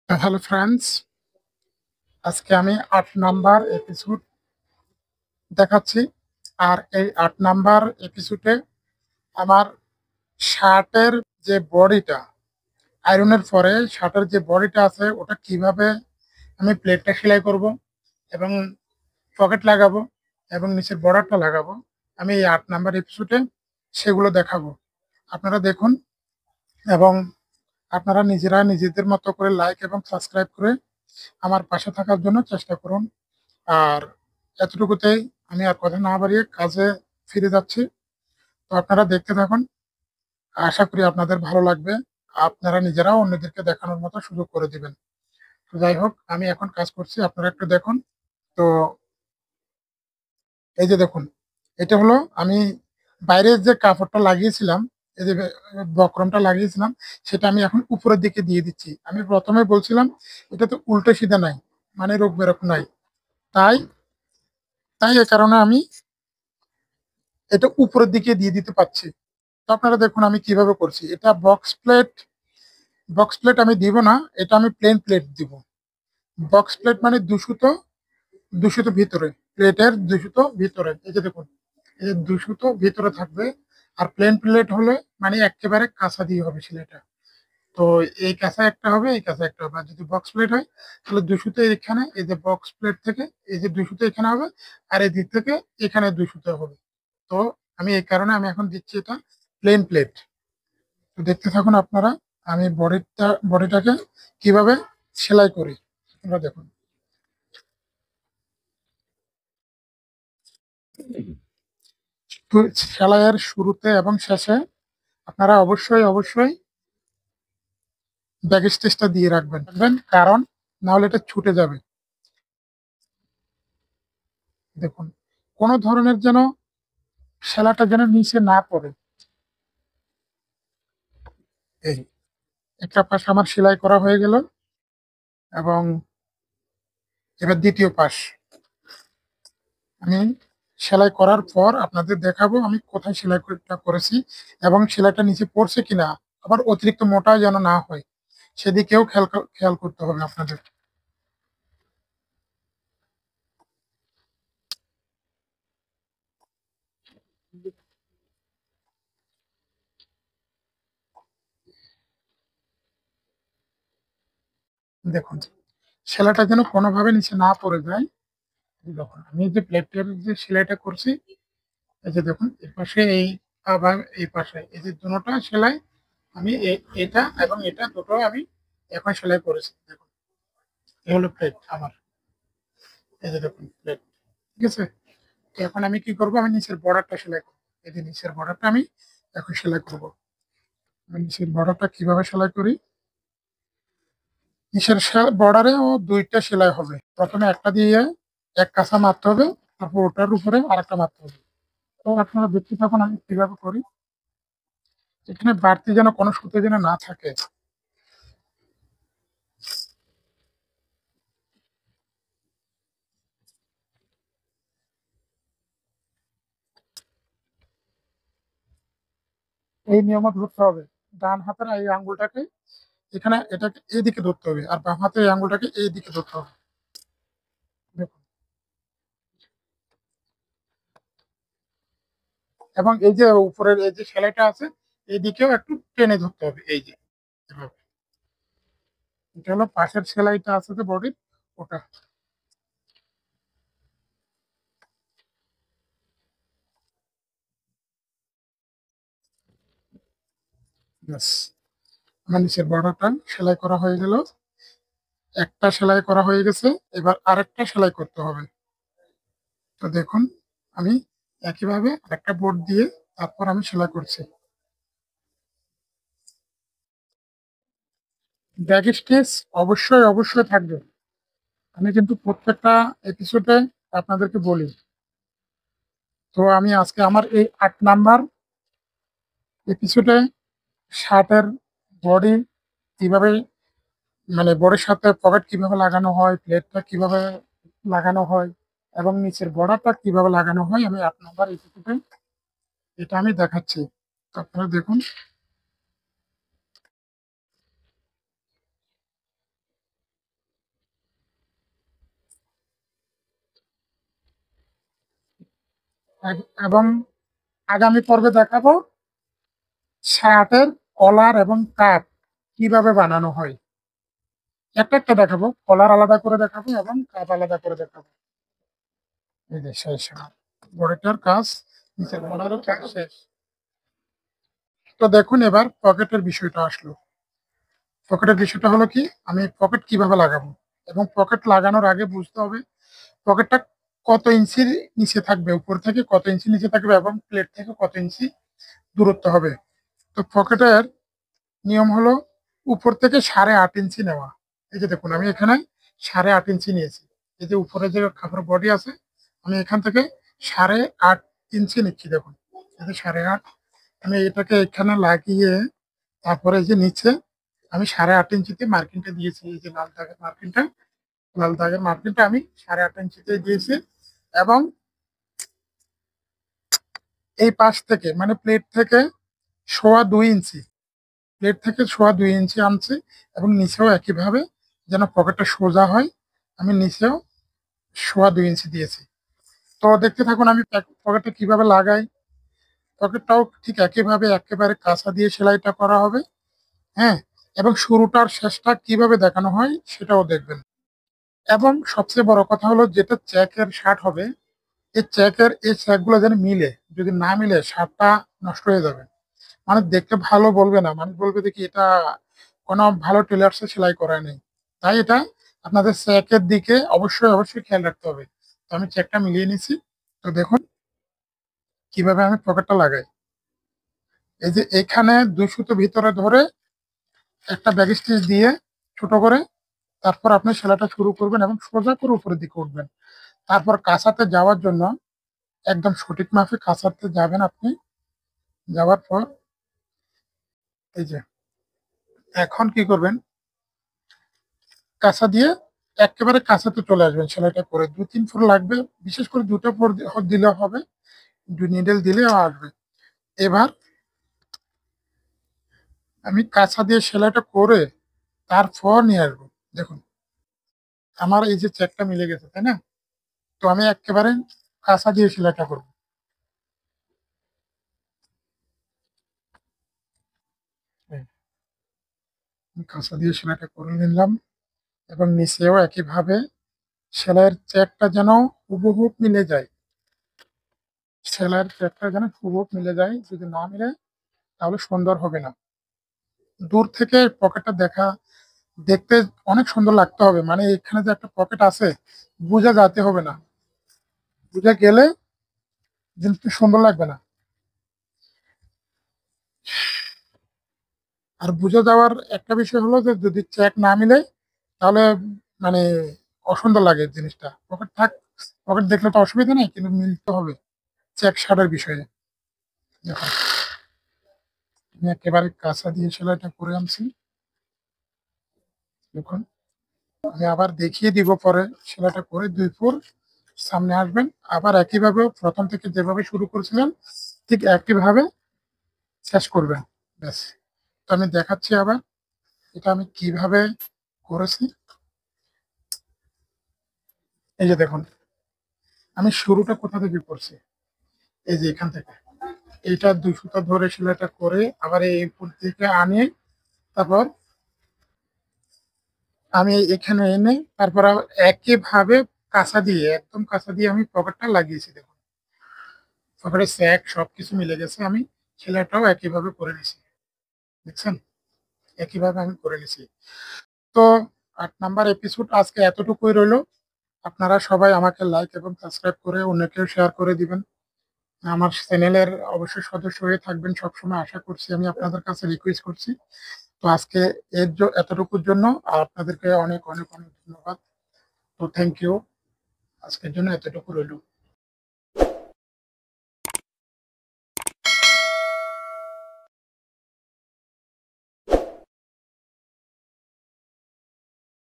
Hello friends, আজকে আমি ৮ number episode দেখাচ্ছি। আর এই ৮ নাম্বার এপিসোডে আমার শার্টের যে বডিটা, আয়রনের পরে শার্টের যে বডিটা আছে ওটা কিভাবে আমি প্লেটটা সেলাই করব এবং পকেট লাগাবো এবং নিচের বর্ডারটা লাগাবো, আমি এই ৮ নাম্বার এপিসোডে সেগুলো দেখাবো। আপনারা দেখুন এবং আপনারা নিজেরা নিজেদের মতো করে লাইক এবং সাবস্ক্রাইব করে আমার পাশে থাকার জন্য চেষ্টা করুন। আর এতটুকুতেই আমি আর কথা না বাড়িয়ে কাজে ফিরে যাচ্ছি। তো আপনারা দেখতে থাকুন। আশা করি আপনাদের ভালো লাগবে। আপনারা নিজেরাও অন্যদেরকে দেখানোর মতো সুযোগ করে দিবেন। তো যাই হোক, আমি এখন কাজ করছি, আপনারা একটু দেখুন। তো এই যে দেখুন, এটা হলো আমি বাইরের যে কাপড়টা লাগিয়েছিলাম, এই যে বক্রমটা লাগিয়েছিলাম, সেটা আমি এখন উপরের দিকে দিয়ে দিচ্ছি। আমি প্রথমে বলছিলাম এটা তো উল্টো সিধা নাই, মানে রোগ বেরোক নাই। তাই তাই এ কারণে আমি এটা উপরের দিকে দিয়ে দিতে পারছি। তো আপনারা দেখুন আমি কিভাবে করছি। এটা বক্স প্লেট আমি দিব না, এটা আমি প্লেন প্লেট দিব। বক্স প্লেট মানে দুশোটো ভিতরে, প্লেটের দুশোটো ভিতরে, এই যে দেখুন, এই যে দুশোটো ভিতরে থাকবে। আর প্লেন প্লেট হলে মানে একেবারে কাঁচা দিয়ে হবে সেলাইটা। তো এই কাঁচা একটা হবে, এই কাঁচা একটা হবে। আর যদি বক্স প্লেট হয় তাহলে দুশোতে এখানে, এই যে বক্স প্লেট থেকে এই যে দুশোতে এখানে হবে, আর এই দিক থেকে এখানে দুশোতে হবে। তো আমি এই কারণে আমি এখন দিচ্ছি এটা প্লেন প্লেট। তো দেখতে থাকুন আপনারা, আমি বডিটাকে কিভাবে সেলাই করি আপনারা দেখুন। তো সেলাইয়ের শুরুতে এবং শেষে আপনারা অবশ্যই ব্যাক স্টিচটা দিয়ে রাখবেন, কারণ না হলে এটা ছুটে যাবে। দেখুন, কোনো ধরনের যেন সেলাইটা যেন নিচে না পড়ে। এই একটা পাশ আমার সেলাই করা হয়ে গেল এবং এবার দ্বিতীয় পাশ আমি সেলাই করার পর আপনাদের দেখাবো আমি কোথায় সেলাইটা করেছি এবং সেলাইটা নিচে পড়ছে কিনা। আবার অতিরিক্ত মোটা যেন না হয়, সেদিকেও খেয়াল করতে হবে আপনাদের। দেখুন, সেলাইটা যেন কোনোভাবে নিচে না পড়ে যায়। এই দেখুন, আমি যে প্লেটের যে সেলাইটা করছি, এই যে দেখুন, এর পাশে এই আবার এই পাশে এই যে দুটোটা সেলাই আমি এটা এবং এটা দুটো আমি এখন সেলাই করেছি। দেখুন, এই হলো প্লেট আমার, এই যে দেখুন প্লেট। ঠিক আছে, তো এখন আমি কি করব, আমি নিচের বর্ডারটা সেলাই করবো। এই যে নিচের বর্ডারটা আমি এখন সেলাই করব। আমি নিচের বর্ডারটা কিভাবে সেলাই করি, নিচের বর্ডারে ও দুইটা সেলাই হবে। প্রথমে একটা দিয়ে এক কাঁচা মারতে হবে, তারপর ওটার উপরে আরেকটা মারতে হবে। তো আপনারা দেখতে থাকুন আমি কিভাবে করি। এখানে বাড়তি যেন কোনো সুতো যেন না থাকে। এই নিয়মে ধরতে হবে। ডান হাতের এই আঙ্গুলটাকে এখানে, এটাকে এইদিকে ধরতে হবে, আর বাম হাতের এই আঙ্গুলটাকে এইদিকে ধরতে হবে। দেখুন, এবং এই যে উপরের এই যে সেলাইটা আছে, এইদিকেও একটু টেনে ধরতে হবে, এই যে এভাবে। এটা হলো পাশের সেলাইটা আছে যে বডির, ওটা। ব্যাস, আমার নিচের বর্ডারটা সেলাই করা হয়ে গেল। একটা সেলাই করা হয়ে গেছে, এবার আরেকটা সেলাই করতে হবে। তো দেখুন, আমি একইভাবে আরেকটা বোর্ড দিয়ে তারপর আমি সেলাই করছি। ব্যাক স্টিচ অবশ্যই থাকবে। আমি কিন্তু প্রত্যেকটা এপিসোডে আপনাদেরকে বলি। তো আমি আজকে আমার এই ৮ নাম্বার এপিসোডে শার্টের বডি কিভাবে, মানে বডির সাথে পকেট কিভাবে লাগানো হয়, প্লেটটা কিভাবে লাগানো হয় এবং নিচের বর্ডারটা কিভাবে লাগানো হয়, আমি ৮ নাম্বার এপিসোডে এটা আমি দেখাচ্ছি। তো আপনারা দেখুন। এবং আগামী পর্বে দেখাবো শার্টের কলার এবং কাট কিভাবে বানানো হয়। একটা একটা দেখাবো, কলার আলাদা করে দেখাবো এবং কাট আলাদা করে দেখাবো। এই যে শেষ আমার বডিটার কাজ, নিচের কলারের কাজ শেষ। তো দেখুন এবার পকেটের বিষয়টা আসলো। পকেটের বিষয়টা হলো কি, আমি পকেট কিভাবে লাগাবো এবং পকেট লাগানোর আগে বুঝতে হবে পকেটটা কত ইঞ্চি নিচে থাকবে, উপর থেকে কত ইঞ্চি নিচে থাকবে এবং প্লেট থেকে কত ইঞ্চি দূরত্ব হবে। তো পকেটের নিয়ম হলো উপর থেকে 8.5 ইঞ্চি নেওয়া। এই যে দেখুন আমি এখানে 8.5 ইঞ্চি নিয়েছি। এই যে উপরে যে কাপড় বডি আছে, আমি এখান থেকে 8.5 ইঞ্চি নিচ্ছি। দেখুন এই যে 8.5, আমি এটাকে এখানে লাগিয়ে তারপরে এই যে নিচে আমি 8.5 ইঞ্চিতে মার্কিংটা দিয়েছি। এই যে লাল দাগের মার্কিংটা আমি 8.5 ইঞ্চিতে দিয়েছি এবং এই পাশ থেকে মানে প্লেট থেকে 2.25 ইঞ্চি আনছি এবং নিচেও একইভাবে যেন পকেটটা সোজা হয়, আমি নিচেও 2.25 ইঞ্চি দিয়েছি। তো দেখতে থাকুন আমি পকেটটা কিভাবে লাগাই। পকেটটাও ঠিক একইভাবে একেবারে কাঁচা দিয়ে সেলাইটা করা হবে। হ্যাঁ, এবং শুরুটার শেষটা কিভাবে দেখানো হয় সেটাও দেখবেন। এবং সবচেয়ে বড় কথা হলো যেটা চেকের শার্ট হবে, এই চেকগুলো যেন মিলে। যদি না মিলে শার্টটা নষ্ট হয়ে যাবে, মানে দেখতে ভালো বলবে না, মানুষ বলবে দেখি এটা কোনো ভালো টেলার্সে সেলাই করা নেই। তাই এটা আপনাদের চেকের দিকে অবশ্যই অবশ্যই খেয়াল রাখতে হবে। তো আমি চেকটা মিলিয়ে নিছি। তো দেখুন কিভাবে আমি পকেটটা লাগাই। এই যে এখানে 2 সুতো ভিতরে ধরে একটা ব্যাক স্টিচ দিয়ে ছোট করে তারপর আপনি সেলাইটা শুরু করবেন এবং সোজা করে উপরের দিকে উঠবেন। তারপর কাঁচাতে যাওয়ার জন্য একদম সঠিক মাপে কাঁচাতে যাবেন আপনি। যাওয়ার পর এই যে এখন কি করবেন, কাঁচা দিয়ে একেবারে কাঁচাতে চলে আসবেন। সেলাইটা করে 2-3 ফুট লাগবে, বিশেষ করে 2টা ফুট দিলে হবে, 2 নিডেল দিলে আসবে। এবার আমি কাঁচা দিয়ে সেলাইটা করে তারপর নিয়ে আসবো। দেখুন আমার এই যে চেকটা মিলে গেছে, তাই না? তো আমি একেবারে কাঁচা দিয়ে সেলাইটা করবো। এই, আমি কাঁচা দিয়ে সেলাইটা করে নিলাম এবং নিচেও একইভাবে সেলাইয়ের চেকটা যেন হুবহুব মিলে যায়। সেলাইয়ের চেকটা যেন হুবহুব মিলে যায়, যদি না মিলে তাহলে সুন্দর হবে না। দূর থেকে পকেটটা দেখতে অনেক সুন্দর লাগতে হবে, মানে এখানে যে একটা পকেট আছে বোঝা যাতে হবে না, বুঝা গেলে জিনিসটা সুন্দর লাগবে না। আর বুঝে যাওয়ার একটা বিষয় হলো যে যদি চেক না মিলে তাহলে মানে অসুন্দর লাগে জিনিসটা। পকেট দেখলে তো অসুবিধা নেই, কিন্তু মিলতে হবে চেক শার্টের বিষয়ে। দেখো আমি একেবারে কাঁচা দিয়ে সেলাইটা করে আনছি। দেখুন আমি আবার দেখিয়ে দিব পরে। সেলাইটা করে 2 ফুট সামনে আসবেন, আবার একইভাবে প্রথম থেকে যেভাবে শুরু করেছিলেন ঠিক একইভাবে শেষ করবেন। ব্যাস। তো আমি দেখাচ্ছি আবার এটা আমি কিভাবে করেছি। এই যে দেখুন আমি শুরুটা কোথা থেকে করছি, এই যে এখান থেকে। এইটা 2 সুতা ধরে সেলাইটা করে আবার এই উপর থেকে আনে, তারপর আমি এখানে এনে তারপর আবার একইভাবে কাঁচা দিয়ে একদম কাঁচা দিয়ে আমি পকেটটা লাগিয়েছি। দেখুন পকেটের স্যাক সবকিছু মিলে গেছে, আমি সেলাইটাও একইভাবে করে নিছি। দেখছেন একইভাবে আমি করে নিছি। তো 8 নাম্বার এপিসোড আজকে এতটুকুই রইলো। আপনারা সবাই আমাকে লাইক এবং সাবস্ক্রাইব করে অন্যকেও শেয়ার করে দিবেন। আমার চ্যানেলের অবশ্যই সদস্য হয়ে থাকবেন সবসময়, আশা করছি, আমি আপনাদের কাছে রিকোয়েস্ট করছি। তো আজকে এতটুকুর জন্য আপনাদেরকে অনেক অনেক অনেক ধন্যবাদ। তো থ্যাংক ইউ, আজকের জন্য এতটুকু রইল।